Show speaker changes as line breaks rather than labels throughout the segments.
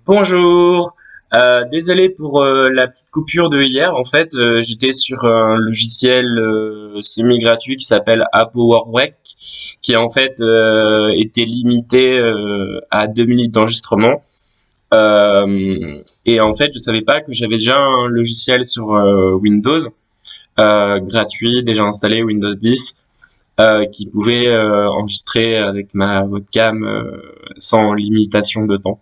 Bonjour. Désolé pour la petite coupure de hier. En fait, j'étais sur un logiciel semi-gratuit qui s'appelle ApowerWork, qui en fait était limité à 2 minutes d'enregistrement. Et en fait, je savais pas que j'avais déjà un logiciel sur Windows gratuit, déjà installé Windows 10, qui pouvait enregistrer avec ma webcam sans limitation de temps.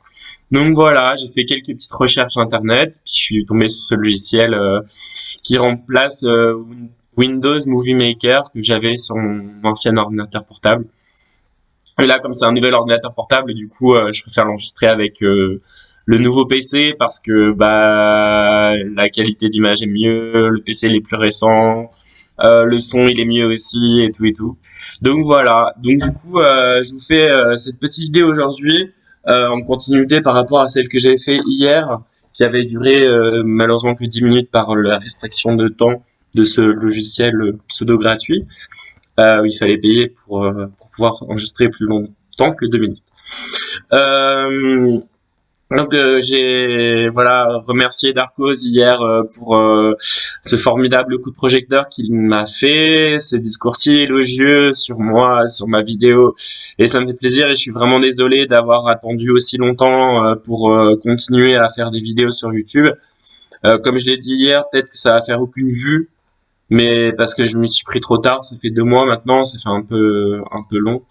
Donc voilà, j'ai fait quelques petites recherches internet, puis je suis tombé sur ce logiciel qui remplace Windows Movie Maker que j'avais sur mon ancien ordinateur portable. Et là, comme c'est un nouvel ordinateur portable, du coup, je préfère l'enregistrer avec le nouveau PC parce que bah la qualité d'image est mieux, le PC il est plus récent, le son il est mieux aussi et tout et tout. Donc voilà. Donc du coup, je vous fais cette petite vidéo aujourd'hui en continuité par rapport à celle que j'avais fait hier, qui avait duré malheureusement que 10 minutes par la restriction de temps de ce logiciel pseudo gratuit. Où il fallait payer pour pouvoir enregistrer plus longtemps que 2 minutes. Euh, donc j'ai voilà remercié Darkos hier pour ce formidable coup de projecteur qu'il m'a fait, ses discours si élogieux sur moi, sur ma vidéo, et ça me fait plaisir et je suis vraiment désolé d'avoir attendu aussi longtemps pour continuer à faire des vidéos sur YouTube. Comme je l'ai dit hier, peut-être que ça va faire aucune vue, mais parce que je m'y suis pris trop tard, ça fait 2 mois maintenant, ça fait un peu long.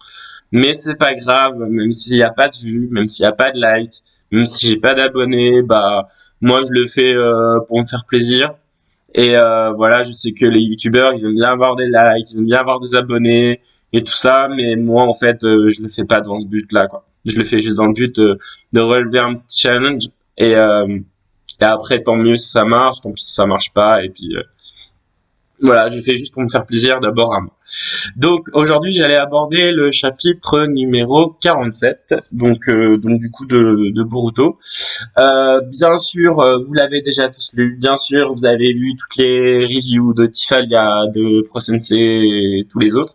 Mais c'est pas grave, même s'il y a pas de vues, même s'il y a pas de likes, même si j'ai pas d'abonnés, bah moi je le fais pour me faire plaisir. Et voilà, je sais que les youtubeurs, ils aiment bien avoir des likes, ils aiment bien avoir des abonnés et tout ça, mais moi en fait, je le fais pas dans ce but-là, quoi. Je le fais juste dans le but de relever un petit challenge et après tant mieux si ça marche, tant pis si ça marche pas et puis voilà, je fais juste pour me faire plaisir d'abord à moi. Donc aujourd'hui, j'allais aborder le chapitre numéro 47, donc du coup de Boruto. Bien sûr, vous l'avez déjà tous lu. Bien sûr, vous avez vu toutes les reviews de Tifalia, de ProSensei et tous les autres.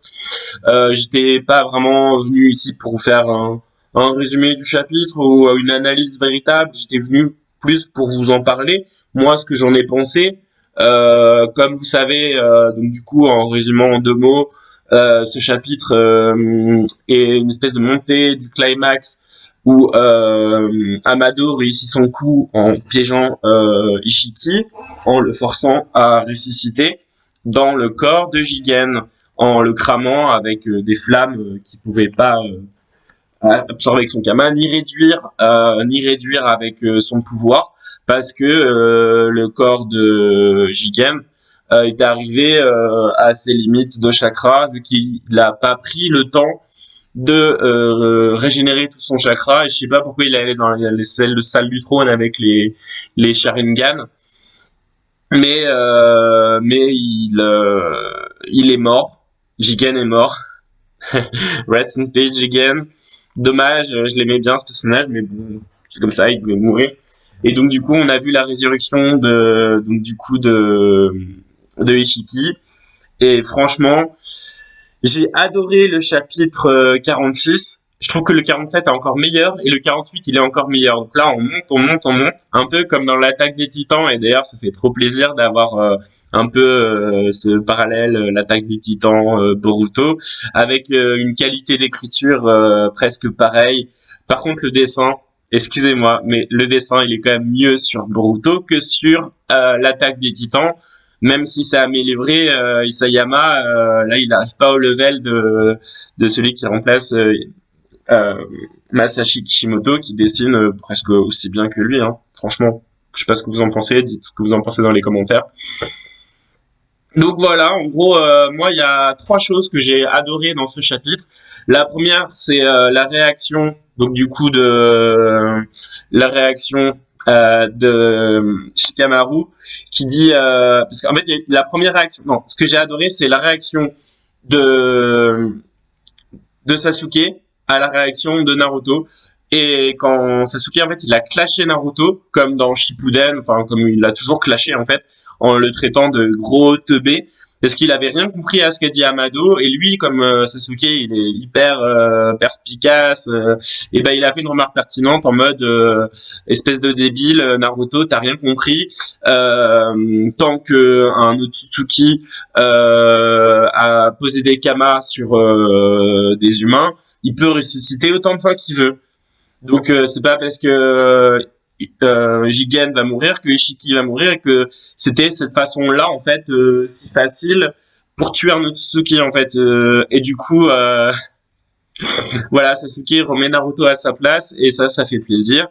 J'étais pas vraiment venu ici pour vous faire un résumé du chapitre ou une analyse véritable. J'étais venu plus pour vous en parler. Moi, ce que j'en ai pensé. Comme vous savez, donc du coup, en résumant en 2 mots, ce chapitre est une espèce de montée du climax où Amado réussit son coup en piégeant Ishiki, en le forçant à ressusciter dans le corps de Jigen, en le cramant avec des flammes qu'il pouvait pas absorber avec son kama, ni réduire avec son pouvoir, parce que le corps de Jigen est arrivé à ses limites de chakra, vu qu'il n'a pas pris le temps de régénérer tout son chakra, et je sais pas pourquoi il est allé dans l'espèce de salle du trône avec les Sharingan, mais il est mort. Jigen est mort. Rest in peace, Jigen. Dommage, je l'aimais bien ce personnage, mais bon, c'est comme ça, il devait mourir. Et donc du coup, on a vu la résurrection de Ishiki. Et franchement, j'ai adoré le chapitre 46. Je trouve que le 47 est encore meilleur et le 48 il est encore meilleur. Donc là, on monte, on monte, on monte, un peu comme dans l'attaque des Titans. Et d'ailleurs, ça fait trop plaisir d'avoir un peu ce parallèle, l'attaque des Titans, Boruto, avec une qualité d'écriture presque pareille. Par contre, le dessin, excusez-moi, mais le dessin il est quand même mieux sur Boruto que sur l'attaque des Titans. Même si c'est amélioré, Isayama, là, il n'arrive pas au level de celui qui remplace euh, Masashi Kishimoto, qui dessine presque aussi bien que lui, hein. Franchement, je sais pas ce que vous en pensez, dites ce que vous en pensez dans les commentaires. Donc voilà, en gros, moi, il y a 3 choses que j'ai adorées dans ce chapitre. La première, c'est la réaction, donc du coup la réaction de Shikamaru, qui dit, parce qu'en fait, la première réaction, non, ce que j'ai adoré, c'est la réaction de de Sasuke à la réaction de Naruto. Et quand Sasuke, en fait, il a clashé Naruto, comme dans Shippuden, enfin, comme il l'a toujours clashé, en fait, en le traitant de gros teubé. parce qu'il avait rien compris à ce qu'a dit Amado, et lui, comme Sasuke, il est hyper perspicace, et ben il a fait une remarque pertinente en mode espèce de débile, Naruto, t'as rien compris. Tant que un Otsutsuki a posé des kamas sur des humains, il peut ressusciter autant de fois qu'il veut. Donc c'est pas parce que Jigen va mourir que Ishiki va mourir et que c'était cette façon-là en fait si facile pour tuer un Otsutsuki en fait. Et du coup voilà, Sasuke remet Naruto à sa place et ça fait plaisir.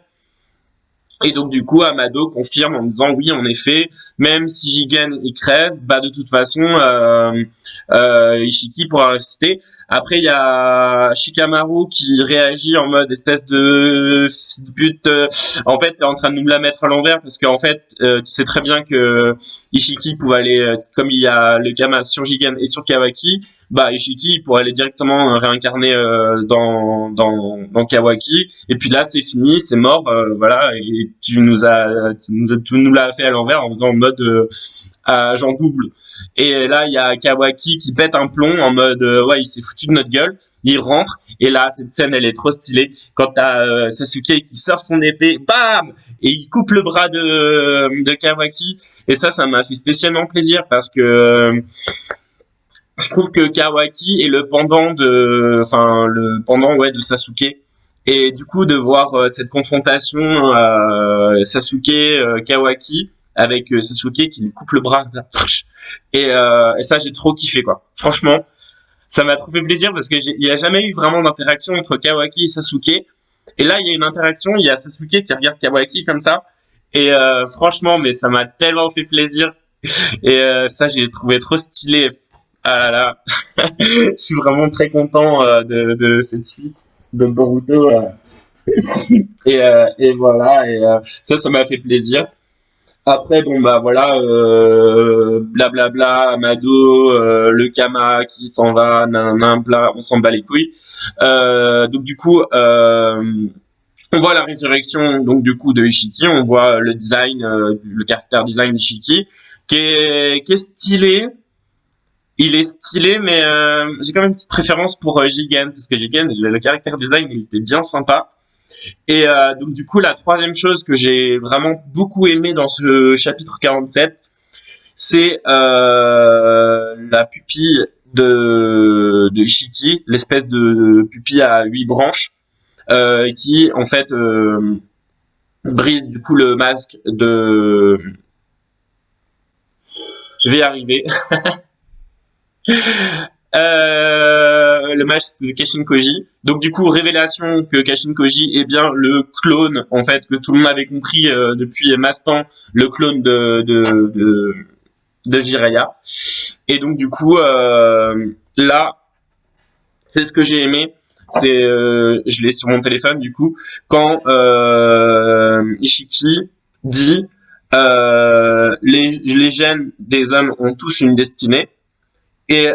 Et donc du coup Amado confirme en disant oui en effet même si Jigen il crève bah de toute façon Ishiki pourra rester. Après il y a Shikamaru qui réagit en mode espèce de but en fait t'es en train de nous la mettre à l'envers parce qu'en fait tu sais très bien que Ishiki pouvait aller comme il y a le Kama sur Jigen et sur Kawaki bah Ishiki il pourrait aller directement réincarner dans Kawaki et puis là c'est fini c'est mort voilà et tu nous l'as fait à l'envers en faisant en mode agent double et là il y a Kawaki qui pète un plomb en mode ouais il s'est foutu de notre gueule il rentre et là cette scène elle est trop stylée quand t'as Sasuke qui sort son épée bam et il coupe le bras de Kawaki et ça m'a fait spécialement plaisir parce que je trouve que Kawaki est le pendant le pendant ouais de Sasuke. Et du coup de voir cette confrontation Sasuke Kawaki avec Sasuke qui lui coupe le bras et ça j'ai trop kiffé quoi. Franchement, ça m'a trop fait plaisir parce que il y a jamais eu vraiment d'interaction entre Kawaki et Sasuke. Et là il y a une interaction, il y a Sasuke qui regarde Kawaki comme ça et franchement mais ça m'a tellement fait plaisir et ça j'ai trouvé trop stylé. Ah là là, je suis vraiment très content de cette suite de Boruto. Et voilà, et ça m'a fait plaisir. Après, bon bah voilà, blablabla, Amado, le Kama qui s'en va, nanana, bla, on s'en bat les couilles. Donc du coup, on voit la résurrection donc du coup de Ishiki, on voit le design, le caractère design d'Ishiki, qui est stylé. Il est stylé, mais j'ai quand même une petite préférence pour Jigen, parce que Jigen, le caractère design, il était bien sympa. Et donc du coup, la troisième chose que j'ai vraiment beaucoup aimé dans ce chapitre 47, c'est la pupille de Ishiki, l'espèce de pupille à 8 branches, qui en fait brise du coup le masque de... Je vais y arriver. Le match de Kashin Koji. Donc du coup, révélation que Kashin Koji est bien le clone, en fait, que tout le monde avait compris depuis Mastan, le clone de Jiraiya. Et donc du coup, là, c'est ce que j'ai aimé. C'est, je l'ai sur mon téléphone du coup, quand Ishiki dit les gènes des hommes ont tous une destinée. Et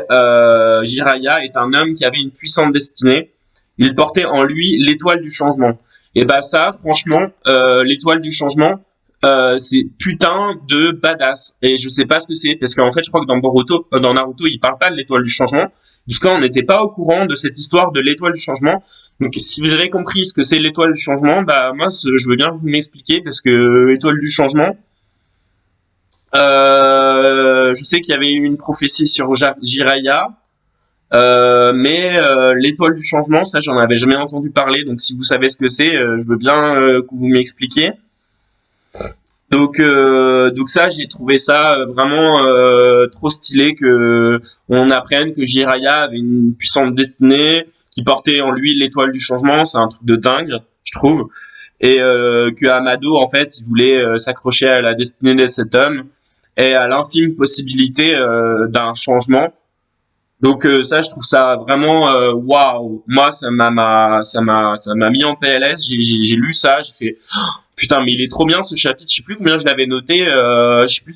Jiraiya est un homme qui avait une puissante destinée. Il portait en lui l'étoile du changement. Et bah ça, franchement, l'étoile du changement, c'est putain de badass. Et je sais pas ce que c'est, parce qu'en fait, je crois que dans Naruto, il parle pas de l'étoile du changement. Jusqu'à on n'était pas au courant de cette histoire de l'étoile du changement. Donc, si vous avez compris ce que c'est l'étoile du changement, bah moi, je veux bien vous m'expliquer, parce que l'étoile du changement, je sais qu'il y avait eu une prophétie sur Jiraiya, mais l'étoile du changement, ça j'en avais jamais entendu parler. Donc si vous savez ce que c'est, je veux bien que vous m'expliquiez. Donc ça, j'ai trouvé ça vraiment trop stylé que on apprenne que Jiraiya avait une puissante destinée, qui portait en lui l'étoile du changement. C'est un truc de dingue, je trouve. Et que Amado, en fait, il voulait s'accrocher à la destinée de cet homme et à l'infime possibilité d'un changement. Donc ça, je trouve ça vraiment waouh. Moi, ça m'a mis en PLS. J'ai lu ça, j'ai fait putain, mais il est trop bien ce chapitre. Je sais plus combien je l'avais noté. Je sais plus.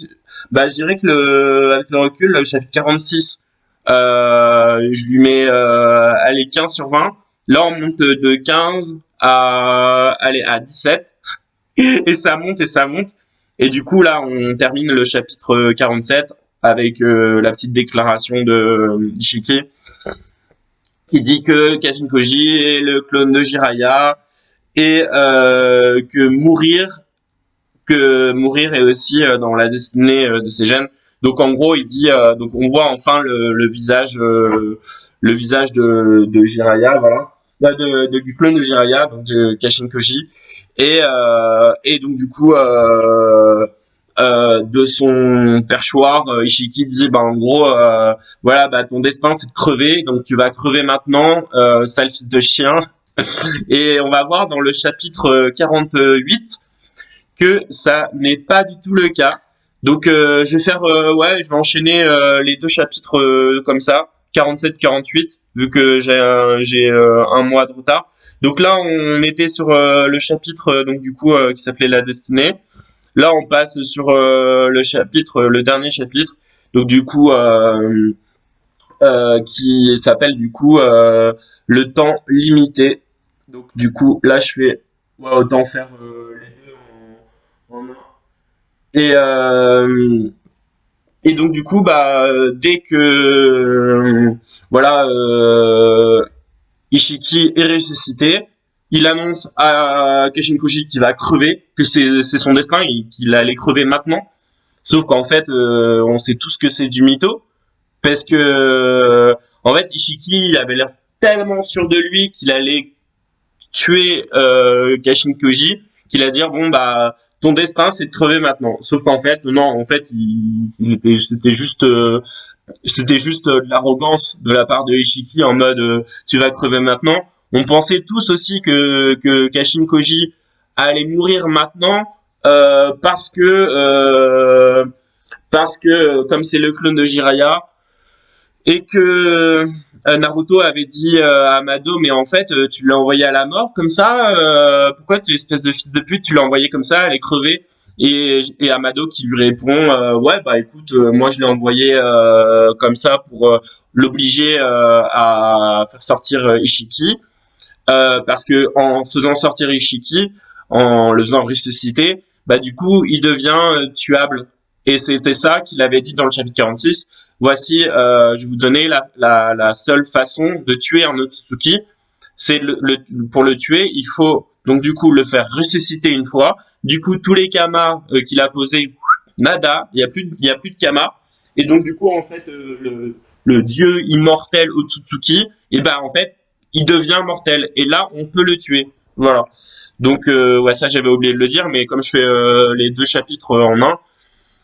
Bah, je dirais que avec le recul, le chapitre 46, je lui mets allez 15 sur 20. Là, on monte de 15 à 17 et ça monte et ça monte. Et du coup, là, on termine le chapitre 47 avec la petite déclaration de Ishiki qui dit que Kashin Koji est le clone de Jiraiya et que mourir est aussi dans la destinée de ses gènes. Donc en gros, il dit donc on voit enfin le visage de Jiraiya, voilà, du clone de Jiraiya, donc de Kashin Koji, et donc du coup de son perchoir, Ishiki dit bah en gros voilà, bah ton destin c'est de crever, donc tu vas crever maintenant, sale fils de chien. Et on va voir dans le chapitre 48 que ça n'est pas du tout le cas. Donc je vais faire je vais enchaîner les deux chapitres comme ça, 47-48, vu que j'ai un mois de retard. Donc là on était sur le chapitre donc du coup qui s'appelait La Destinée. Là on passe sur le dernier chapitre. Donc du coup qui s'appelle du coup Le Temps Limité. Donc du coup là je fais autant faire les deux en un. Et, euh, et donc du coup, bah, dès que voilà, Ishiki est ressuscité, il annonce à Kashin Koji qu'il va crever, que c'est son destin, qu'il allait crever maintenant. Sauf qu'en fait, on sait tous que c'est du mytho, parce que en fait, Ishiki il avait l'air tellement sûr de lui qu'il allait tuer Kashin Koji, qu'il a dit bon bah ton destin c'est de crever maintenant. Sauf qu'en fait non, en fait c'était juste de l'arrogance de la part de Ishiki en mode tu vas crever maintenant. On pensait tous aussi que Kashin Koji allait mourir maintenant parce que comme c'est le clone de Jiraiya et que Naruto avait dit à Amado mais en fait tu l'as envoyé à la mort comme ça, pourquoi tu espèce de fils de pute tu l'as envoyé comme ça, elle est crevée. Et Amado qui lui répond ouais bah écoute moi je l'ai envoyé comme ça pour l'obliger à faire sortir Ishiki, parce que en faisant sortir Ishiki, en le faisant ressusciter, bah du coup il devient tuable. Et c'était ça qu'il avait dit dans le chapitre 46. Voici, je vais vous donner la seule façon de tuer un Otsutsuki. C'est pour le tuer, il faut donc du coup le faire ressusciter une fois. Du coup, tous les kamas qu'il a posés, nada, il y a plus de kamas. Et donc du coup, en fait, le dieu immortel Otsutsuki, et ben en fait, il devient mortel. Et là, on peut le tuer. Voilà. Donc ouais, ça j'avais oublié de le dire, mais comme je fais les deux chapitres en un,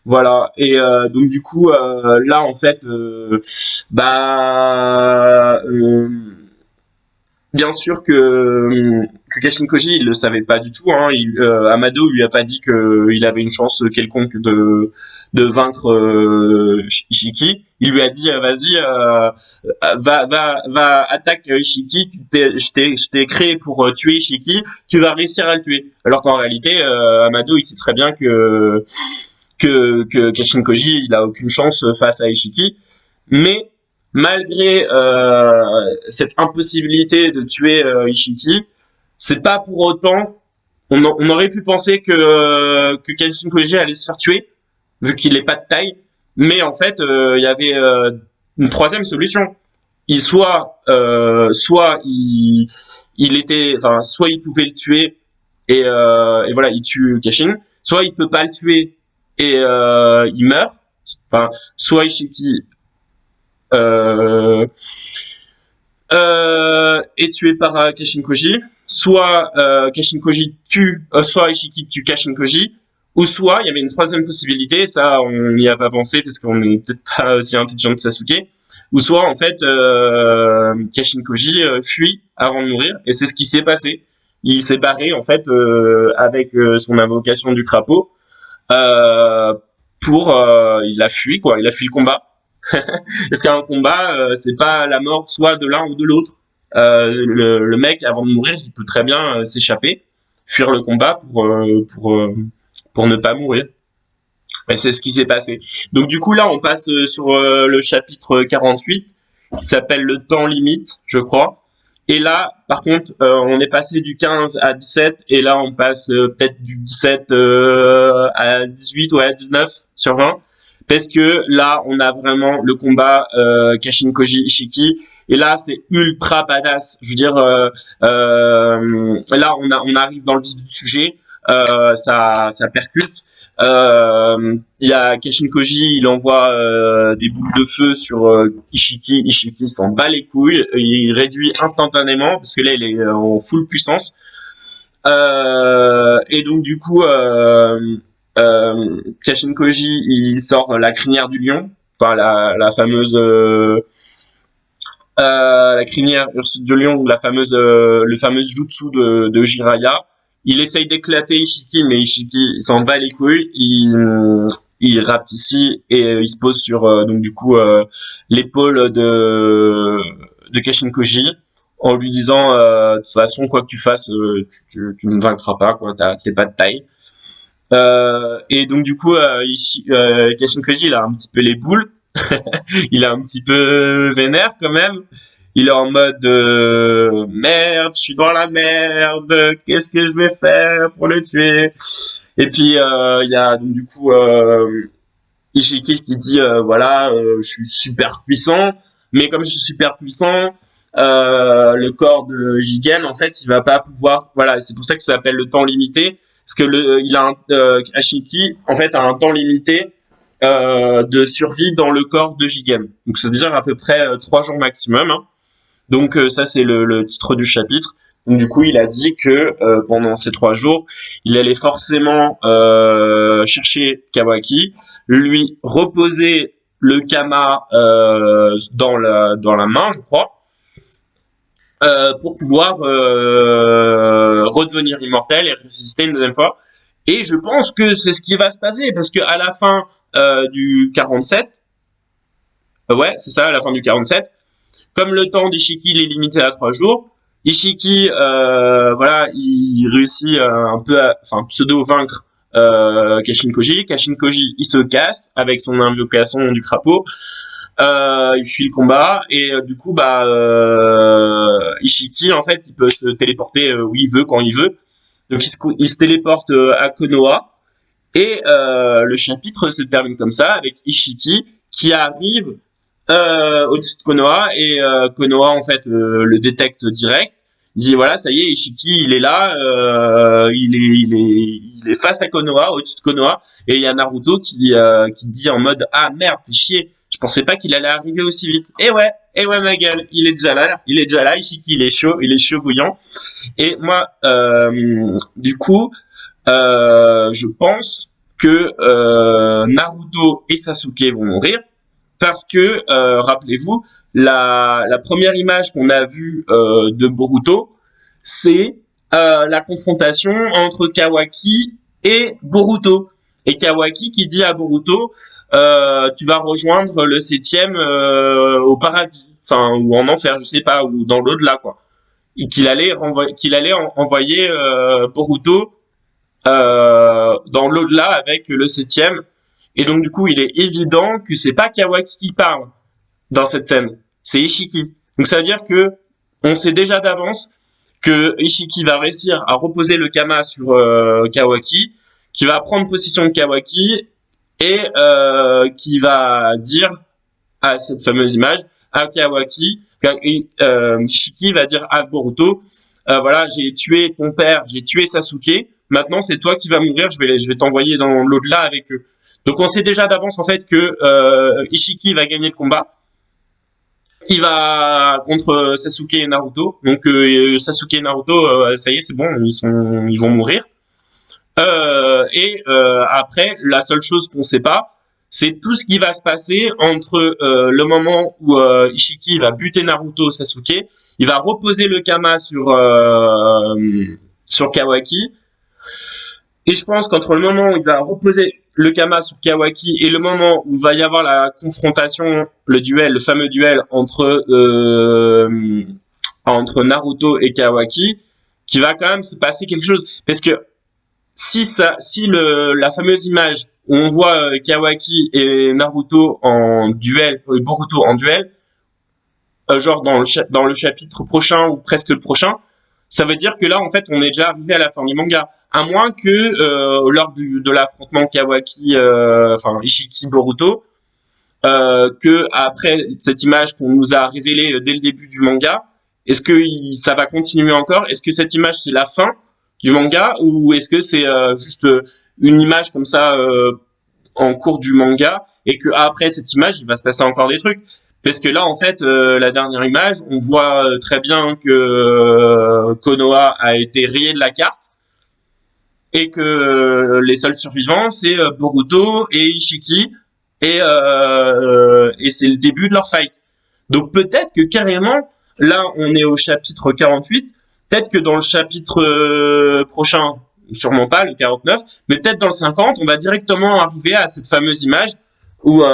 voilà. Et donc du coup là en fait bah bien sûr que Kashin Koji il le savait pas du tout, hein. Amado lui a pas dit que il avait une chance quelconque de vaincre Ishiki. Il lui a dit vas-y va attaque Ishiki, je t'ai créé pour tuer Ishiki, tu vas réussir à le tuer. Alors qu'en réalité Amado il sait très bien que Kashin Koji il a aucune chance face à Ishiki, mais malgré cette impossibilité de tuer Ishiki, c'est pas pour autant on aurait pu penser que Kashin Koji allait se faire tuer vu qu'il est pas de taille, mais en fait il y avait une troisième solution. Soit il était enfin soit il pouvait le tuer et voilà il tue Kashin, soit il peut pas le tuer et il meurt. Enfin, soit Ishiki euh, est tué par Kashin Koji, soit Kashin Koji soit Ishiki tue Kashin Koji, ou soit il y avait une troisième possibilité, ça on n'y a pas pensé parce qu'on n'est peut-être pas aussi intelligent que Sasuke, ou soit en fait Kashin Koji fuit avant de mourir, et c'est ce qui s'est passé. Il s'est barré en fait avec son invocation du crapaud il a fui quoi, il a fui le combat. Parce qu'un combat, c'est pas la mort soit de l'un ou de l'autre. Le mec, avant de mourir, il peut très bien s'échapper, fuir le combat pour ne pas mourir. Et c'est ce qui s'est passé. Donc du coup là, on passe sur le chapitre 48, qui s'appelle Le Temps Limite, je crois. Et là, par contre, on est passé du 15 à 17, et là on passe peut-être du 17 à 18 ou à 19 sur 20. parce que là, on a vraiment le combat Kashin Koji Ishiki. Et là, c'est ultra badass. Je veux dire, là, on arrive dans le vif du sujet. Ça percute. Il y a Kashin Koji, il envoie des boules de feu sur Ishiki. Ishiki s'en bat les couilles. Il réduit instantanément parce que là, il est en full puissance. Et donc du coup, Kashin Koji, il sort la crinière du lion, enfin la fameuse la crinière du lion, ou la fameuse le fameux jutsu de Jiraiya. Il essaye d'éclater Ishiki, mais Ishiki il s'en bat les couilles. Il rappe ici et il se pose sur donc du coup l'épaule de Kashin Koji en lui disant de toute façon quoi que tu fasses tu ne vaincras pas, quoi, t'es pas de taille. Et donc du coup Kashin Koji il a un petit peu les boules. Il est un petit peu vénère quand même. Il est en mode merde, je suis dans la merde, qu'est-ce que je vais faire pour le tuer? Et puis il y a donc du coup Ishiki qui dit voilà, je suis super puissant, mais comme je suis super puissant, le corps de Jigen en fait il va pas pouvoir, voilà, c'est pour ça que ça s'appelle le temps limité, parce que il a Ashiki en fait a un temps limité de survie dans le corps de Jigen. Donc ça veut dire à peu près 3 jours maximum, hein. Donc ça c'est le titre du chapitre. Donc du coup il a dit que pendant ces 3 jours il allait forcément chercher Kawaki, lui reposer le Kama dans la main, je crois, pour pouvoir redevenir immortel et résister une deuxième fois. Et je pense que c'est ce qui va se passer, parce que à la fin du 47, ouais, c'est ça, à la fin du 47, comme le temps d'Ishiki il est limité à 3 jours, Ishiki, voilà, il réussit un peu à, enfin, pseudo-vaincre Kashin Koji. Kashin Koji, il se casse avec son invocation du crapaud. Il fuit le combat et du coup, Ishiki, en fait, il peut se téléporter où il veut, quand il veut. Donc, il se téléporte à Konoha. Et le chapitre se termine comme ça, avec Ishiki qui arrive au-dessus de Konoha, et Konoha en fait le détecte direct, dit voilà, ça y est, Ishiki il est là, il est face à Konoha, au-dessus de Konoha, et il y a Naruto qui dit en mode ah merde, fais chier, je pensais pas qu'il allait arriver aussi vite. Et ouais ma gueule, il est déjà là, Ishiki il est chaud bouillant. Et moi du coup je pense que Naruto et Sasuke vont mourir, parce que rappelez-vous, la première image qu'on a vue de Boruto, c'est la confrontation entre Kawaki et Boruto. Et Kawaki qui dit à Boruto, tu vas rejoindre le 7e au paradis, enfin ou en enfer, je sais pas, ou dans l'au-delà, quoi. Et qu'il allait envoyer Boruto dans l'au-delà avec le 7e. Et donc du coup, il est évident que c'est pas Kawaki qui parle dans cette scène, c'est Ishiki. Donc ça veut dire que on sait déjà d'avance que Ishiki va réussir à reposer le Kama sur Kawaki, qui va prendre possession de Kawaki et qui va dire à cette fameuse image à Kawaki, Ishiki va dire à Boruto, voilà, j'ai tué ton père, j'ai tué Sasuke, maintenant c'est toi qui vas mourir, je vais t'envoyer dans l'au-delà avec eux. Donc on sait déjà d'avance en fait que Ishiki va gagner le combat. Il va contre Sasuke et Naruto. Donc Sasuke et Naruto, ça y est, c'est bon, ils vont mourir. Après, la seule chose qu'on sait pas, c'est tout ce qui va se passer entre le moment où Ishiki va buter Naruto, Sasuke, il va reposer le Kama sur Kawaki. Et je pense qu'entre le moment où il va reposer le Kama sur Kawaki et le moment où va y avoir la confrontation, le duel, le fameux duel entre Naruto et Kawaki, qui va quand même se passer quelque chose. Parce que si la fameuse image où on voit Kawaki et Naruto en duel, Boruto en duel, genre dans le chapitre prochain ou presque le prochain, ça veut dire que là, en fait, on est déjà arrivé à la fin du manga. À moins que, lors de l'affrontement Kawaki, enfin, Ishiki Boruto, que après cette image qu'on nous a révélée dès le début du manga, est-ce que ça va continuer encore? Est-ce que cette image c'est la fin du manga ou est-ce que c'est juste une image comme ça en cours du manga et que après cette image il va se passer encore des trucs? Parce que là en fait la dernière image on voit très bien que Konoha a été rayé de la carte et que les seuls survivants c'est Boruto et Ishiki et c'est le début de leur fight. Donc peut-être que carrément, là on est au chapitre 48, peut-être que dans le chapitre prochain, sûrement pas le 49, mais peut-être dans le 50, on va directement arriver à cette fameuse image où,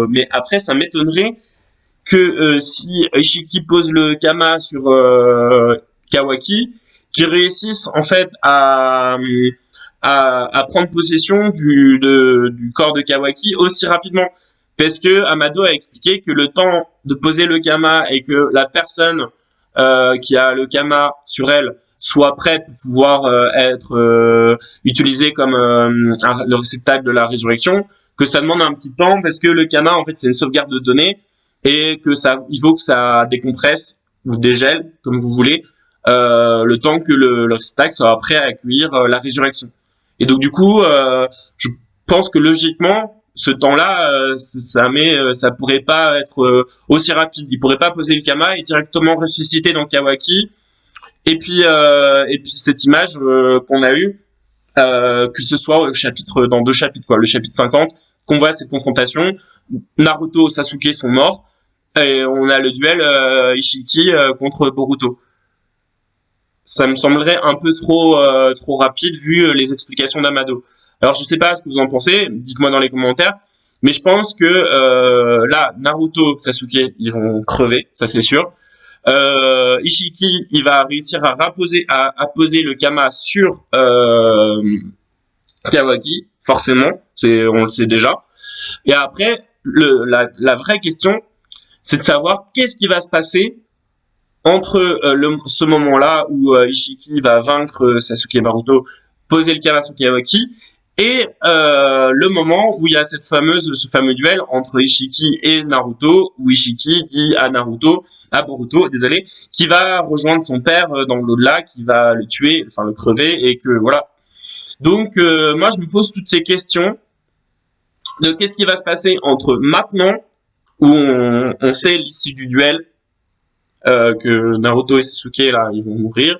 mais après ça m'étonnerait que si Ishiki pose le Kama sur Kawaki, qu'il réussisse en fait à prendre possession du corps de Kawaki aussi rapidement. Parce que Amado a expliqué que le temps de poser le Kama et que la personne qui a le Kama sur elle soit prête pour pouvoir être utilisée comme le réceptacle de la résurrection, que ça demande un petit temps parce que le Kama en fait c'est une sauvegarde de données et que ça il faut que ça décompresse ou dégèle comme vous voulez le temps que le réceptacle soit prêt à accueillir la résurrection. Et donc du coup, je pense que logiquement, ce temps-là, ça pourrait pas être aussi rapide. Il pourrait pas poser le Kama et directement ressusciter dans Kawaki. Et puis cette image qu'on a eue, que ce soit au chapitre, dans deux chapitres, quoi, le chapitre 50, qu'on voit cette confrontation. Naruto, Sasuke sont morts et on a le duel Ishiki contre Boruto. Ça me semblerait un peu trop rapide vu les explications d'Amado. Alors je sais pas ce que vous en pensez, dites-moi dans les commentaires, mais je pense que là Naruto, Sasuke, ils vont crever, ça c'est sûr. Ishiki, il va réussir à poser le Kama sur Kawaki, forcément, on le sait déjà. Et après, la vraie question, c'est de savoir qu'est-ce qui va se passer entre ce moment-là où Ishiki va vaincre Sasuke et Naruto, poser le Kama sur Kawaki, et le moment où il y a ce fameux duel entre Ishiki et Naruto, où Ishiki dit à Boruto, désolé, qui va rejoindre son père dans l'au-delà, qui va le tuer, enfin le crever, et que voilà. Donc moi je me pose toutes ces questions de qu'est-ce qui va se passer entre maintenant, où on sait l'issue du duel, que Naruto et Sasuke là ils vont mourir,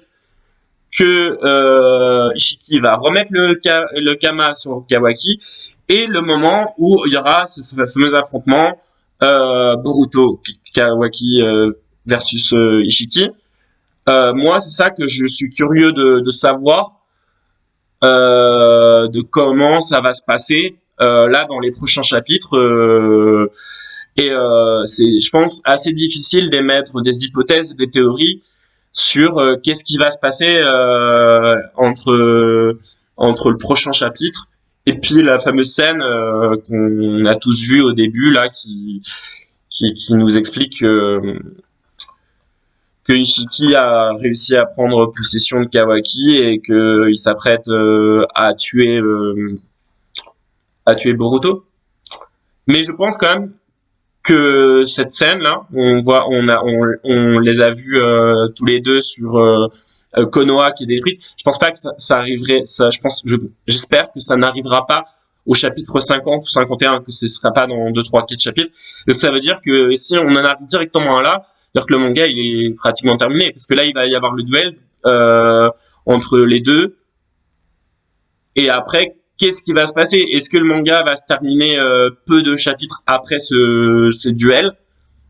que Ishiki va remettre le Kama sur Kawaki et le moment où il y aura ce fameux affrontement Boruto Kawaki versus Ishiki. Moi c'est ça que je suis curieux de savoir de comment ça va se passer là dans les prochains chapitres c'est, je pense, assez difficile d'émettre des hypothèses, des théories sur qu'est-ce qui va se passer entre le prochain chapitre et puis la fameuse scène qu'on a tous vue au début là, qui nous explique que Ishiki a réussi à prendre possession de Kawaki et qu'il s'apprête à tuer Boruto. Mais je pense quand même que cette scène là, on les a vus tous les deux sur Konoha qui est détruite. Je pense pas que ça arriverait, j'espère que ça n'arrivera pas au chapitre 50 ou 51, que ce sera pas dans 2, 3, 4 chapitres. Et ça veut dire que si on en arrive directement là, c'est-à-dire que le manga il est pratiquement terminé, parce que là il va y avoir le duel entre les deux, et après qu'est-ce qui va se passer? Est-ce que le manga va se terminer peu de chapitres après ce duel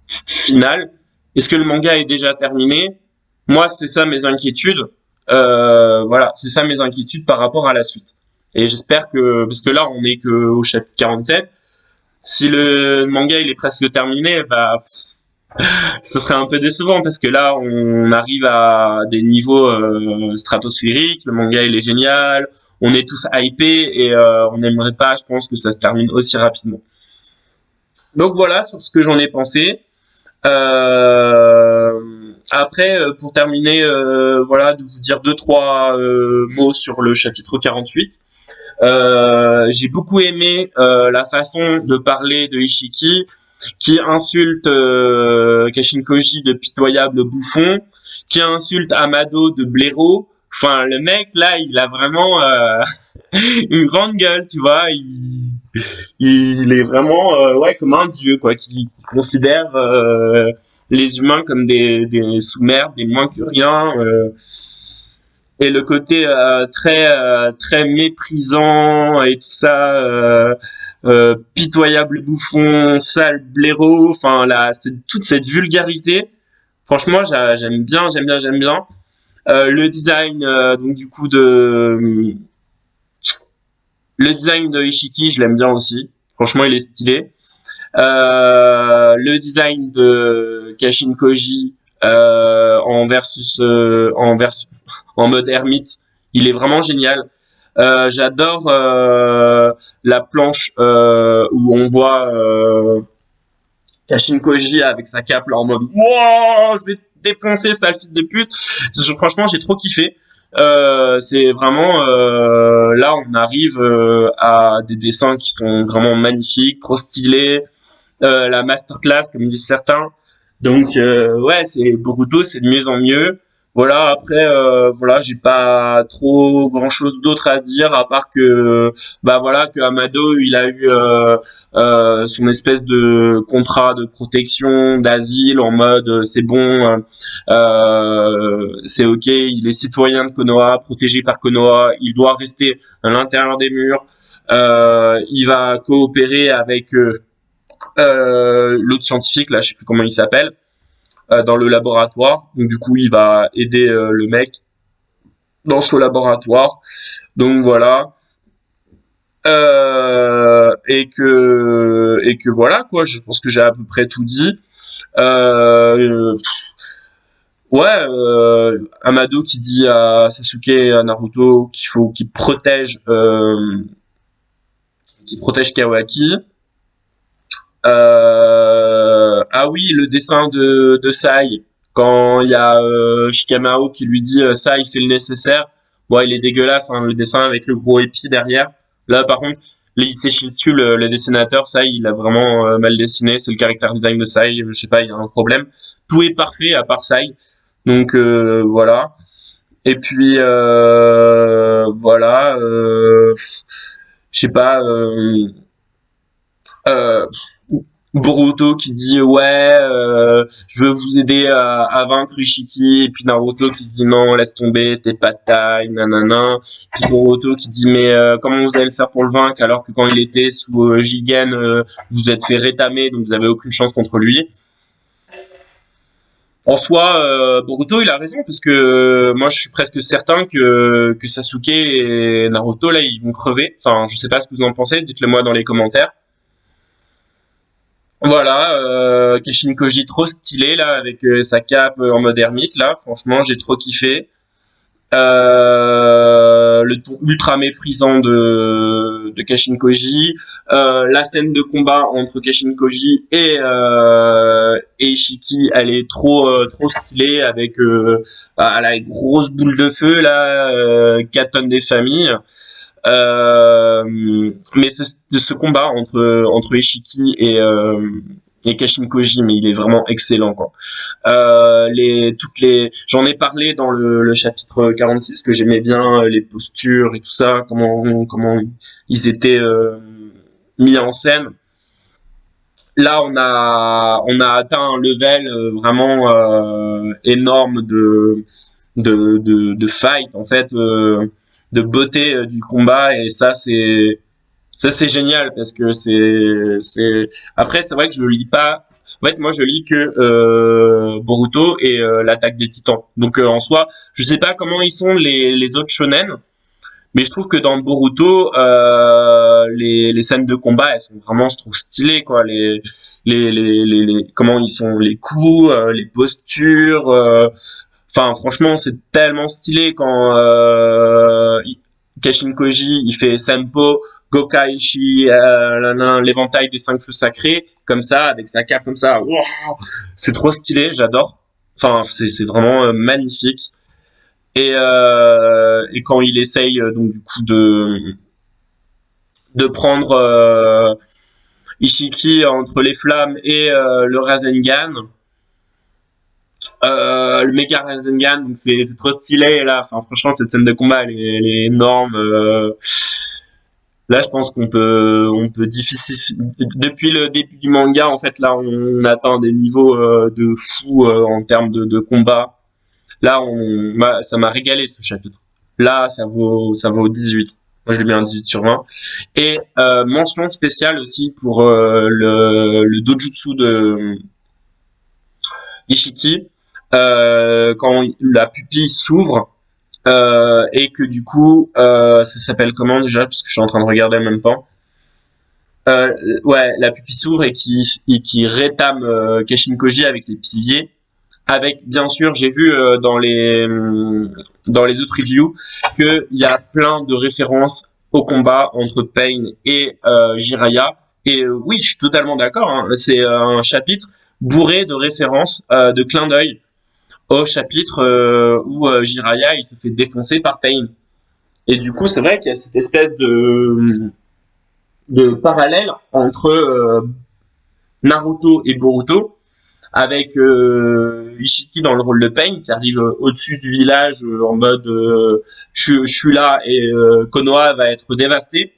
final? Est-ce que le manga est déjà terminé? Moi, c'est ça mes inquiétudes. Voilà, c'est ça mes inquiétudes par rapport à la suite. Et j'espère que, parce que là, on est que au chapitre 47. Si le manga il est presque terminé, bah, ce serait un peu décevant parce que là, on arrive à des niveaux stratosphériques. Le manga il est génial. On est tous hypés et on n'aimerait pas, je pense, que ça se termine aussi rapidement. Donc voilà sur ce que j'en ai pensé. Après, pour terminer, voilà, de vous dire deux trois mots sur le chapitre 48. J'ai beaucoup aimé la façon de parler de Ishiki, qui insulte Kashin Koji de pitoyable bouffon, qui insulte Amado de blaireau. Enfin, le mec là, il a vraiment une grande gueule, tu vois. Il est vraiment ouais comme un dieu quoi, qui considère les humains comme des sous-merdes, des moins que rien. Et le côté très méprisant et tout ça, pitoyable bouffon, sale blaireau, enfin là, c'est toute cette vulgarité. Franchement, j'aime bien. Le design, donc du coup le design de Ishiki, je l'aime bien aussi. Franchement, il est stylé. Le design de Kashin Koji en mode ermite, il est vraiment génial. J'adore la planche où on voit Kashin Koji avec sa cape là en mode wow, je vais te défoncer sale fils de pute. Franchement, j'ai trop kiffé. C'est vraiment là on arrive à des dessins qui sont vraiment magnifiques, trop stylés, la masterclass comme disent certains. Donc ouais, c'est Boruto, c'est de mieux en mieux. Voilà, après voilà, j'ai pas trop grand-chose d'autre à dire à part que bah voilà que Amado, il a eu son espèce de contrat de protection, d'asile en mode c'est bon, c'est OK, il est citoyen de Konoha, protégé par Konoha, il doit rester à l'intérieur des murs. Il va coopérer avec l'autre scientifique là, je sais plus comment il s'appelle, dans le laboratoire. Donc du coup, il va aider le mec dans ce laboratoire. Donc voilà. Et que voilà quoi. Je pense que j'ai à peu près tout dit. Euh, ouais, Amado qui dit à Sasuke et à Naruto qu'il faut qu'il protège Kawaki. Ah oui, le dessin de Sai, quand il y a Shikamaru qui lui dit ça, il fait le nécessaire. Bon, il est dégueulasse, hein, le dessin avec le gros épi derrière. Là, par contre, il s'est chié dessus, le dessinateur, Sai, il a vraiment mal dessiné. C'est le character design de Sai, je sais pas, il y a un problème. Tout est parfait à part Sai. Donc voilà. Et puis voilà, je sais pas. Euh, Boruto qui dit ouais je veux vous aider à vaincre Ishiki, et puis Naruto qui dit non laisse tomber t'es pas de taille nanana, puis Boruto qui dit mais comment vous allez le faire pour le vaincre alors que quand il était sous Jigen vous êtes fait rétamer donc vous avez aucune chance contre lui. En soi Boruto il a raison parce que moi je suis presque certain que Sasuke et Naruto là ils vont crever, enfin je sais pas ce que vous en pensez, dites-le moi dans les commentaires. Voilà, Keshin Koji trop stylé là avec sa cape en mode ermite là, franchement j'ai trop kiffé. Le ton ultra méprisant de Keshin Koji, la scène de combat entre Keshin Koji et Ishiki, elle est trop stylée avec bah, la grosse boule de feu là, 4 tonnes des familles. Mais ce combat entre Ishiki et Kashin Koji, mais il est vraiment excellent quoi. J'en ai parlé dans le chapitre 46 que j'aimais bien les postures et tout ça, comment ils étaient mis en scène. Là, on a atteint un level vraiment énorme de fight en fait, de beauté du combat, et ça c'est génial parce que c'est après c'est vrai que je lis pas, en fait moi je lis que Boruto et l'attaque des Titans, donc en soi je sais pas comment ils sont les autres shonen, mais je trouve que dans Boruto les scènes de combat elles sont vraiment, je trouve, stylées quoi, comment ils sont, les coups, les postures, enfin franchement c'est tellement stylé quand Kashin Koji il fait Senpo Gokaishi, l'éventail des 5 feux sacrés comme ça avec sa cape comme ça. Wow, c'est trop stylé, j'adore. Enfin, c'est vraiment magnifique. Et quand il essaye donc du coup de prendre Ishiki entre les flammes et le Rasengan, le méga Rasengan, donc c'est trop stylé là. Enfin, franchement, cette scène de combat, elle est énorme. Là, je pense on peut difficile. Depuis le début du manga, en fait, là, on atteint des niveaux de fou en termes de combat. Là, ça m'a régalé ce chapitre. Là, ça vaut 18. Moi, je lui mets un 18 sur 20. Et mention spéciale aussi pour le dojutsu de Ishiki, quand la pupille s'ouvre et que du coup, ça s'appelle comment déjà, parce que je suis en train de regarder en même temps. Euh, ouais, la pupille s'ouvre et qui rétame Kashin Koji avec les piliers. Avec, bien sûr, j'ai vu dans les autres reviews qu'il y a plein de références au combat entre Pain et Jiraiya. Et oui, je suis totalement d'accord, hein. C'est un chapitre bourré de références, de clins d'œil au chapitre où Jiraiya il se fait défoncer par Pain. Et du coup, c'est vrai qu'il y a cette espèce de parallèle entre Naruto et Boruto, avec Ishiki dans le rôle de Pain qui arrive au-dessus du village en mode je suis là et Konoha va être dévasté.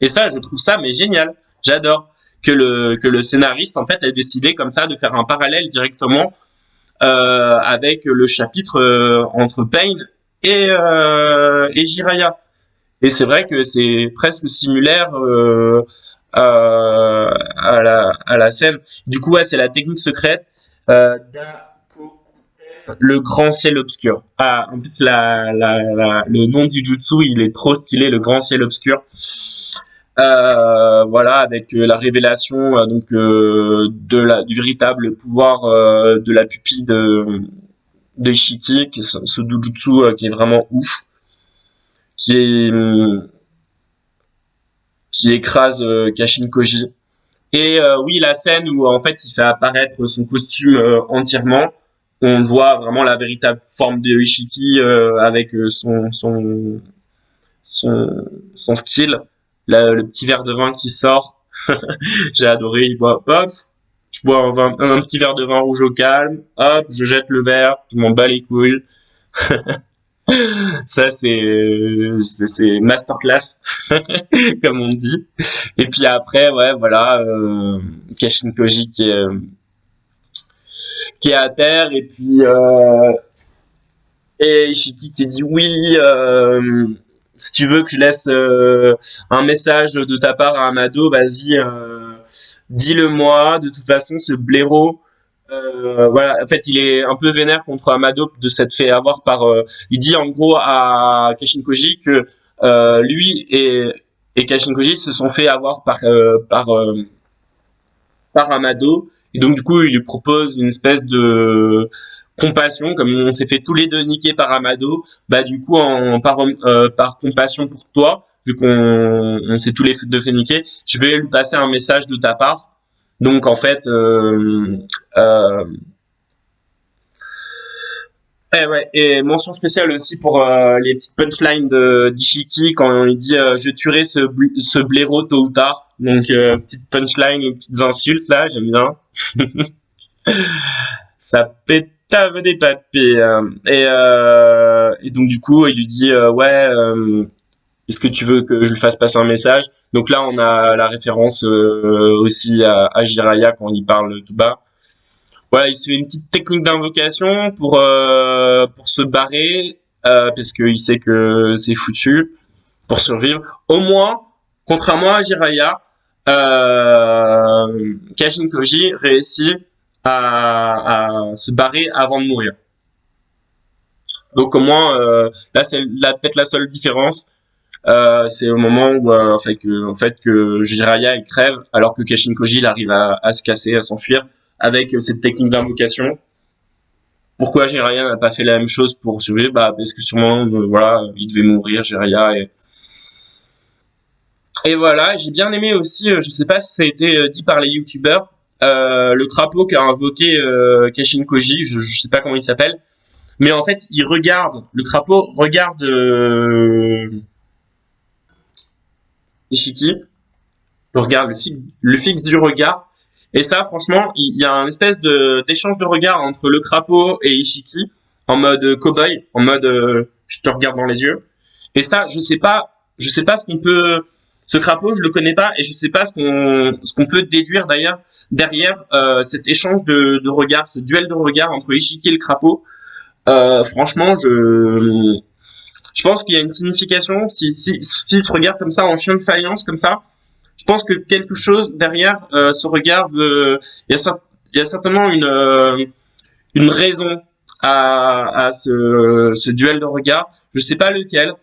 Et ça, je trouve ça mais génial. J'adore que le scénariste en fait ait décidé comme ça de faire un parallèle directement avec le chapitre entre Pain et Jiraiya. Et c'est vrai que c'est presque similaire à la scène. Du coup, ouais, c'est la technique secrète d'Akoku, le grand ciel obscur. Ah, en plus, le nom du jutsu, il est trop stylé, le grand ciel obscur. Voilà, avec la révélation du véritable pouvoir de la pupille de Ishiki, ce doujutsu qui est vraiment ouf, qui est qui écrase Kashin Koji. Et oui, la scène où en fait il fait apparaître son costume entièrement, on voit vraiment la véritable forme de Ishiki avec son skill, le petit verre de vin qui sort. J'ai adoré, il boit, hop, je bois un petit verre de vin rouge au calme, hop, je jette le verre, je m'en bats les couilles. Ça c'est masterclass comme on dit. Et puis après ouais voilà Kashin Koji qui est à terre et puis et Ishiki qui dit oui si tu veux que je laisse un message de ta part à Amado, vas-y dis-le-moi. De toute façon ce blaireau voilà, en fait, il est un peu vénère contre Amado de s'être fait avoir par. Il dit en gros à Kashin Koji que lui et Kashin Koji se sont fait avoir par Amado, et donc du coup, il lui propose une espèce de compassion, comme on s'est fait tous les deux niquer par Amado, bah du coup, par compassion pour toi, vu on s'est tous les deux fait niquer, je vais lui passer un message de ta part. Donc en fait, euh, ouais, et mention spéciale aussi pour les petites punchlines de d'Ishiki quand il dit je tuerai ce blaireau tôt ou tard. Donc petites punchlines et petites insultes là, j'aime bien. Ça pétave des papiers. Et donc du coup, il lui dit ouais, est-ce que tu veux que je lui fasse passer un message? Donc là, on a la référence aussi à Jiraiya quand il parle tout bas. Voilà, il se fait une petite technique d'invocation pour se barrer parce qu'il sait que c'est foutu pour survivre. Au moins, contrairement à Jiraiya, Kashin Koji réussit à se barrer avant de mourir. Donc au moins, là c'est peut-être la seule différence. C'est au moment où en fait que Jiraiya il crève alors que Kashin Koji il arrive à se casser, à s'enfuir avec cette technique d'invocation. Pourquoi Jiraiya n'a pas fait la même chose pour survivre? Bah parce que sûrement voilà, il devait mourir Jiraiya et voilà, j'ai bien aimé aussi, je sais pas si ça a été dit par les youtubeurs, le crapaud qu'a invoqué Kashin Koji, je sais pas comment il s'appelle, mais en fait, le crapaud regarde Ishiki, le fixe du regard, et ça, franchement, il y a un espèce de d'échange de regard entre le crapaud et Ishiki, en mode cow-boy, en mode je te regarde dans les yeux. Et ça, je sais pas ce qu'on peut, ce crapaud, je le connais pas, et je sais pas ce qu'on peut déduire d'ailleurs derrière cet échange de regards, ce duel de regards entre Ishiki et le crapaud. Franchement, je pense qu'il y a une signification. S'il se regarde comme ça en chien de faïence, comme ça, je pense que quelque chose derrière ce regard, il y a certainement une raison à ce duel de regard. Je sais pas lequel.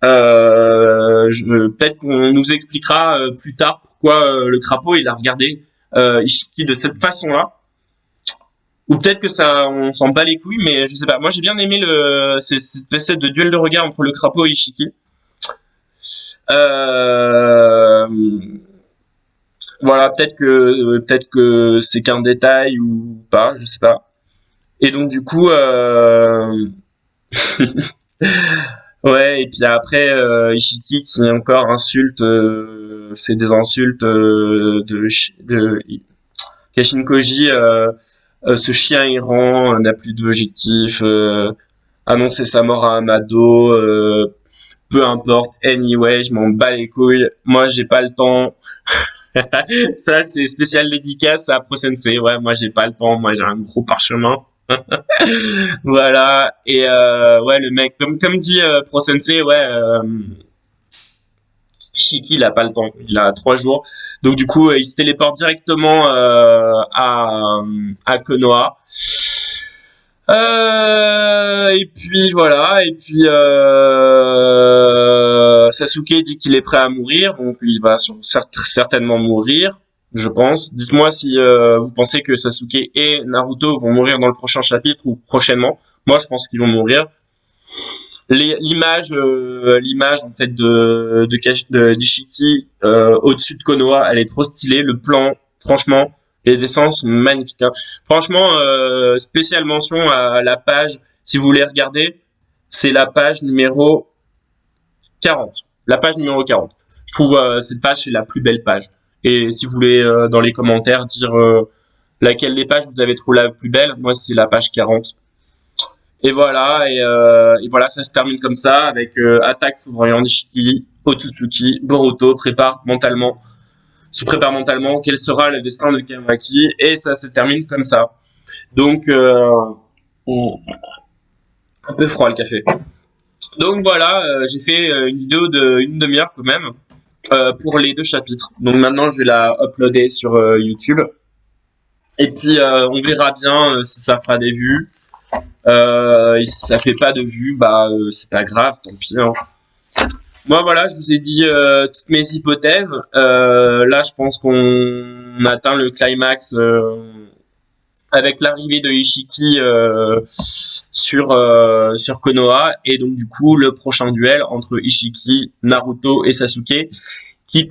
Peut-être qu'on nous expliquera plus tard pourquoi le crapaud il a regardé Ishiki de cette façon-là. Ou peut-être que ça, on s'en bat les couilles, mais je sais pas. Moi, j'ai bien aimé cette espèce de duel de regard entre le crapaud et Ishiki. Euh, voilà, peut-être que c'est qu'un détail ou pas, je sais pas. Et donc du coup, ouais. Et puis après, Ishiki qui encore insulte, fait des insultes de Kashin Koji. Ce chien errant n'a plus d'objectif, annoncer sa mort à Amado, peu importe, anyway, je m'en bats les couilles, moi j'ai pas le temps. Ça c'est spécial dédicace à Pro Sensei, ouais, moi j'ai pas le temps, moi j'ai un gros parchemin. Voilà, et ouais, le mec, comme dit Pro Sensei, ouais, Shiki il a pas le temps, il a 3 jours. Donc du coup, il se téléporte directement à Konoha. Et puis voilà, et puis Sasuke dit qu'il est prêt à mourir, donc il va certainement mourir, je pense. Dites-moi si vous pensez que Sasuke et Naruto vont mourir dans le prochain chapitre ou prochainement. Moi, je pense qu'ils vont mourir. L'image en fait d'Ishiki au-dessus de Konoha, elle est trop stylée. Le plan, franchement, les dessins sont magnifiques, hein. Franchement, spéciale mention à la page, si vous voulez regarder, c'est la page numéro 40. La page numéro 40. Je trouve cette page c'est la plus belle page. Et si vous voulez dans les commentaires dire laquelle des pages vous avez trouvé la plus belle, moi c'est la page 40. Et voilà, ça se termine comme ça avec attaque foudroyante d'Ishiki, Otsutsuki, Boruto se prépare mentalement, quel sera le destin de Kamaki, et ça se termine comme ça. Donc, un peu froid le café. Donc voilà, j'ai fait une vidéo de une demi-heure quand même pour les 2 chapitres. Donc maintenant, je vais la uploader sur YouTube. Et puis, on verra bien si ça fera des vues. Si ça fait pas de vues, bah c'est pas grave, tant pis, hein. Moi voilà, je vous ai dit toutes mes hypothèses. Là, je pense qu'on atteint le climax avec l'arrivée de Ishiki sur Konoha, et donc du coup le prochain duel entre Ishiki, Naruto et Sasuke qui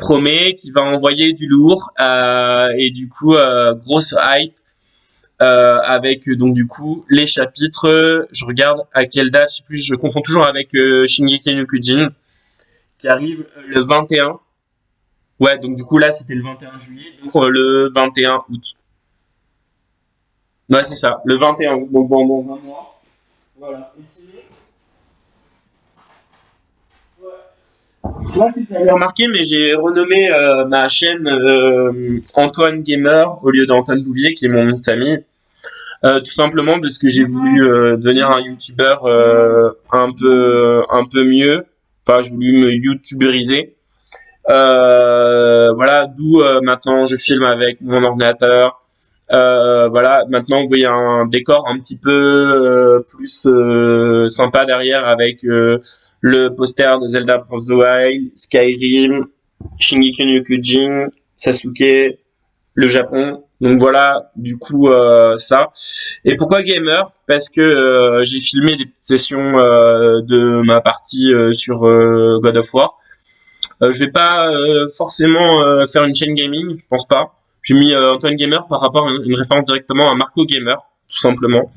va envoyer du lourd, et du coup grosse hype. Avec donc du coup les chapitres, je regarde à quelle date, je sais plus, je confonds toujours avec Shingeki no Kyojin qui arrive le 21. Ouais, donc du coup là c'était le 21 juillet, donc le 21 août. Ouais, c'est ça, le 21 août, donc dans un mois. Voilà. Et sinon, ouais. Si vous avez remarqué, mais j'ai renommé ma chaîne Antoine Gamer au lieu d'Antoine Bouvier qui est mon nom de famille. Tout simplement parce que j'ai voulu devenir un youtubeur un peu mieux. Enfin, j'ai voulu me youtuberiser. Voilà, d'où maintenant je filme avec mon ordinateur. Voilà, maintenant vous voyez un décor un petit peu plus sympa derrière avec le poster de Zelda Breath of the Wild, Skyrim, Shingeki no Kyojin, Sasuke, le Japon. Donc voilà, du coup ça. Et pourquoi gamer? Parce que j'ai filmé des petites sessions de ma partie sur God of War. Je vais pas forcément faire une chaîne gaming, je pense pas. J'ai mis Antoine Gamer par rapport à une référence directement à Marco Gamer, tout simplement.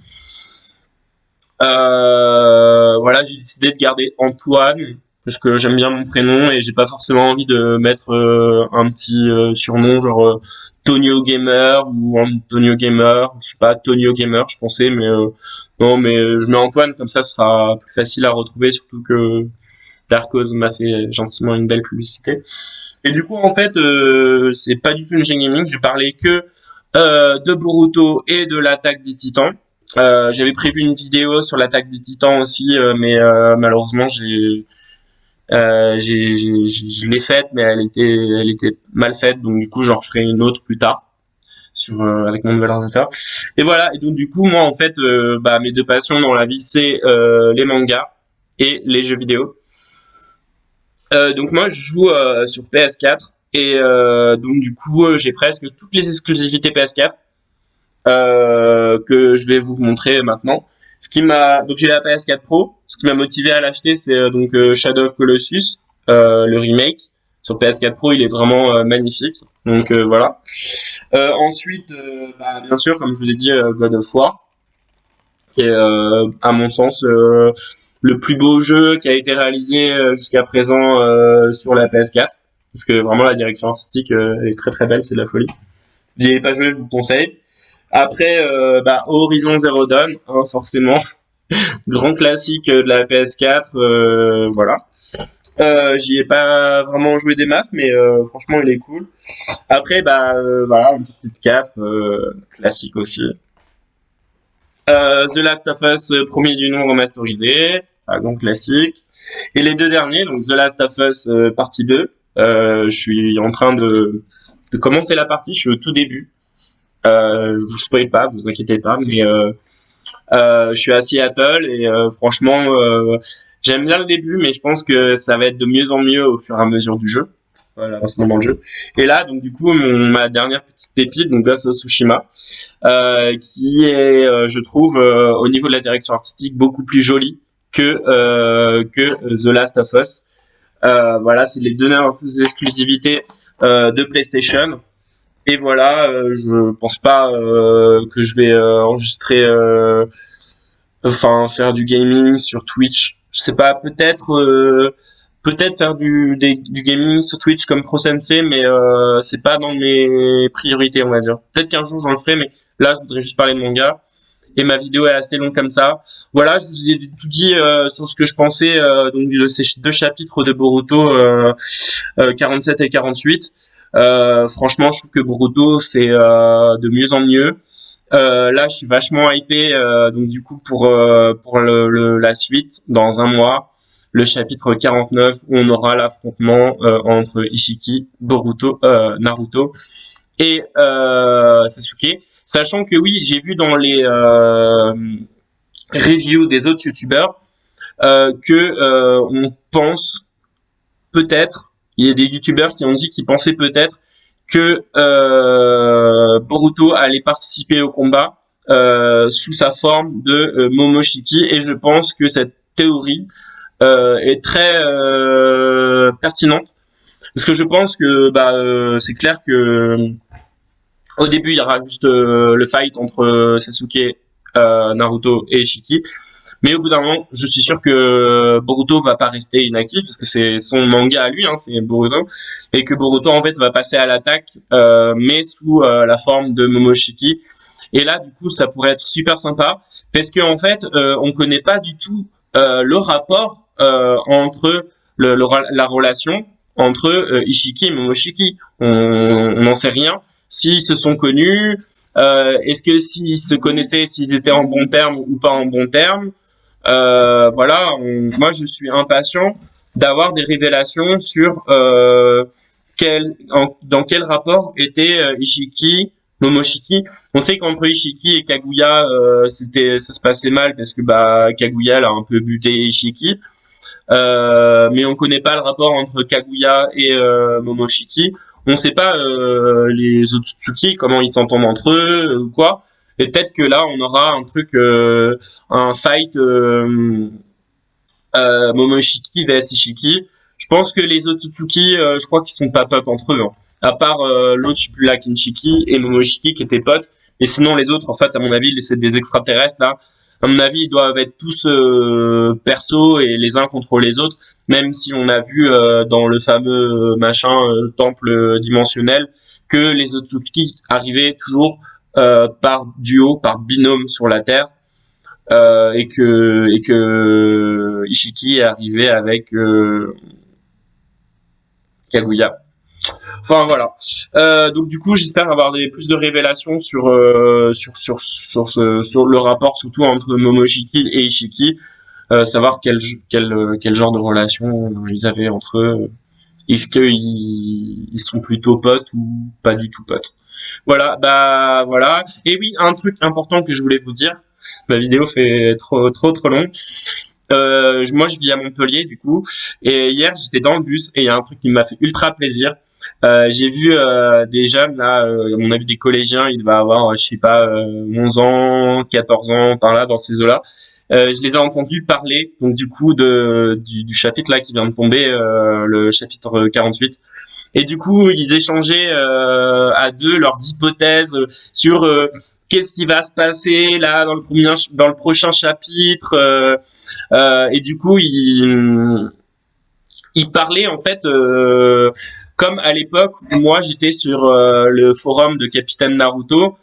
Voilà, j'ai décidé de garder Antoine parce que j'aime bien mon prénom et j'ai pas forcément envie de mettre un petit surnom genre Tonio Gamer ou Antonio Gamer, je sais pas, Tonio Gamer, je pensais, mais non, mais je mets Antoine comme ça, ce sera plus facile à retrouver, surtout que Darkos m'a fait gentiment une belle publicité. Et du coup, en fait, c'est pas du tout une chaîne gaming. J'ai parlé que de Boruto et de l'attaque des Titans. J'avais prévu une vidéo sur l'attaque des Titans aussi, mais malheureusement, je l'ai faite, mais elle était mal faite. Donc du coup, j'en referai une autre plus tard sur avec mon nouvel ordinateur. Et voilà. Et donc du coup, moi, en fait, bah, mes deux passions dans la vie, c'est les mangas et les jeux vidéo. Donc moi je joue sur PS4 et donc du coup j'ai presque toutes les exclusivités PS4 que je vais vous montrer maintenant. Ce qui m'a donc j'ai la PS4 Pro. Ce qui m'a motivé à l'acheter c'est donc Shadow of Colossus, le remake sur PS4 Pro. Il est vraiment magnifique. Donc voilà. Ensuite, bah, bien sûr comme je vous ai dit God of War qui est à mon sens le plus beau jeu qui a été réalisé jusqu'à présent sur la PS4 parce que vraiment la direction artistique elle est très très belle, c'est de la folie. Vous n'y avez pas joué, je vous le conseille. Après bah, Horizon Zero Dawn hein, forcément grand classique de la PS4 voilà. J'y ai pas vraiment joué des masses mais franchement il est cool. Après bah voilà une petite cap classique aussi. The Last of Us, premier du nom remasterisé, donc classique. Et les deux derniers, donc The Last of Us partie 2, je suis en train de commencer la partie, je suis au tout début. Je vous spoil pas, vous inquiétez pas, mais je suis à Seattle et franchement, j'aime bien le début, mais je pense que ça va être de mieux en mieux au fur et à mesure du jeu. Voilà, en ce moment le jeu. Et là, donc du coup, ma dernière petite pépite, donc Ghost of Tsushima, qui est, je trouve, au niveau de la direction artistique, beaucoup plus jolie que The Last of Us. Voilà, c'est les deux dernières exclusivités de PlayStation. Et voilà, je pense pas que je vais enregistrer, enfin faire du gaming sur Twitch. Je sais pas, peut-être faire du gaming sur Twitch comme Pro Sensei, mais c'est pas dans mes priorités, on va dire. Peut-être qu'un jour j'en le ferai, mais là je voudrais juste parler de manga. Et ma vidéo est assez longue comme ça. Voilà, je vous ai tout dit sur ce que je pensais donc de ces deux chapitres de Boruto 47 et 48. Franchement, je trouve que Boruto c'est de mieux en mieux. Là, je suis vachement hypé donc du coup pour la suite dans un mois, le chapitre 49 où on aura l'affrontement entre Ishiki, Boruto, Naruto et Sasuke. Sachant que oui, j'ai vu dans les reviews des autres youtubeurs que on pense peut-être, il y a des youtubeurs qui ont dit qu'ils pensaient peut-être que Boruto allait participer au combat sous sa forme de Momoshiki et je pense que cette théorie est très pertinente parce que je pense que bah c'est clair que au début il y aura juste le fight entre Sasuke, Naruto et Ishiki. Mais au bout d'un moment, je suis sûr que Boruto va pas rester inactif parce que c'est son manga à lui, hein, c'est Boruto, et que Boruto en fait va passer à l'attaque, mais sous la forme de Momoshiki. Et là, du coup, ça pourrait être super sympa parce que en fait, on connaît pas du tout le rapport entre la relation entre Ishiki et Momoshiki. On n'en sait rien. S'ils se sont connus, est-ce que s'ils se connaissaient, s'ils étaient en bon terme ou pas en bon terme. Voilà, moi je suis impatient d'avoir des révélations sur dans quel rapport était Ishiki, Momoshiki. On sait qu'entre Ishiki et Kaguya, ça se passait mal parce que bah Kaguya elle a un peu buté Ishiki. Mais on connaît pas le rapport entre Kaguya et Momoshiki. On sait pas les Otsutsuki comment ils s'entendent entre eux ou quoi. Et peut-être que là on aura un truc, un fight Momoshiki vs Ishiki. Je pense que les Otsutsuki, je crois qu'ils sont pas potes entre eux, hein. À part l'autre, je sais plus, la Kinshiki et Momoshiki qui étaient potes. Et sinon, les autres, en fait, à mon avis, c'est des extraterrestres, là. À mon avis, ils doivent être tous perso et les uns contre les autres, même si on a vu dans le fameux machin temple dimensionnel que les Otsutsuki arrivaient toujours par duo, par binôme sur la Terre, et que Ishiki est arrivé avec Kaguya. Enfin voilà. Donc du coup, j'espère avoir plus de révélations sur le rapport surtout entre Momoshiki et Ishiki, savoir quel genre de relation ils avaient entre eux. Est-ce qu'ils sont plutôt potes ou pas du tout potes? Voilà, bah voilà. Et oui, un truc important que je voulais vous dire. Ma vidéo fait trop long. Moi, je vis à Montpellier, du coup, et hier, j'étais dans le bus et il y a un truc qui m'a fait ultra plaisir. J'ai vu des jeunes, là, à mon avis des collégiens, ils devaient avoir, je sais pas, 11 ans, 14 ans, par là, dans ces eaux-là. Je les ai entendus parler, donc du coup, du chapitre là qui vient de tomber, le chapitre 48. Et du coup, ils échangeaient à deux leurs hypothèses sur qu'est-ce qui va se passer là dans le prochain chapitre. Et du coup, il parlait en fait comme à l'époque où moi j'étais sur le forum de Capitaine Naruto,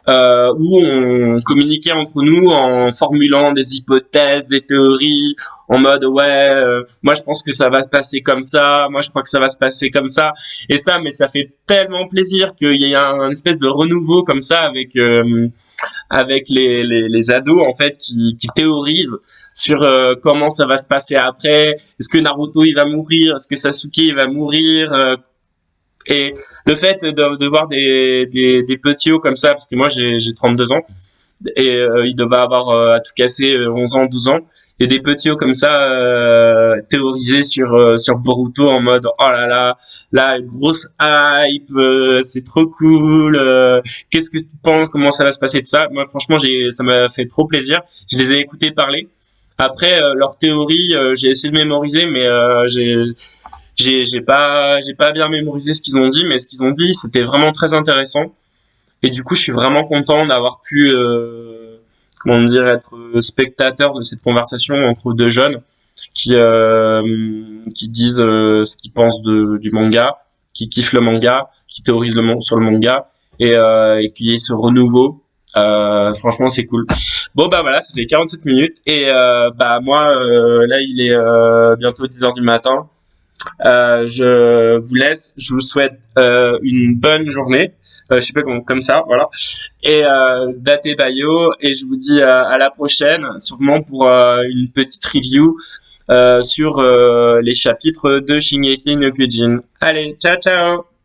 où on communiquait entre nous en formulant des hypothèses, des théories, en mode ouais, moi je pense que ça va se passer comme ça, moi je crois que ça va se passer comme ça, et ça, mais ça fait tellement plaisir qu'il y ait un espèce de renouveau comme ça avec les ados en fait qui théorisent sur comment ça va se passer après, est-ce que Naruto il va mourir, est-ce que Sasuke il va mourir, et le fait de voir des petits hauts comme ça, parce que moi j'ai 32 ans, et il devait avoir à tout casser 11 ans, 12 ans, et des petits hauts comme ça théorisés sur Boruto en mode oh là là, la grosse hype, c'est trop cool, qu'est-ce que tu penses, comment ça va se passer, tout ça. Moi franchement ça m'a fait trop plaisir, je les ai écoutés parler. Après leurs théories, j'ai essayé de mémoriser, mais j'ai pas bien mémorisé ce qu'ils ont dit, mais ce qu'ils ont dit, c'était vraiment très intéressant. Et du coup, je suis vraiment content d'avoir pu, comment dire, être spectateur de cette conversation entre deux jeunes qui disent ce qu'ils pensent du manga, qui kiffent le manga, qui théorisent sur le manga, et qui est ce renouveau. Franchement, c'est cool. Bon, bah voilà, ça fait 47 minutes. Et bah moi, là, il est bientôt 10 heures du matin. Je vous laisse. Je vous souhaite une bonne journée. Je sais pas comment, comme ça, voilà. Et Date Bayo. Et je vous dis à la prochaine, sûrement pour une petite review sur les chapitres de Shingeki no Kyojin. Allez, ciao ciao.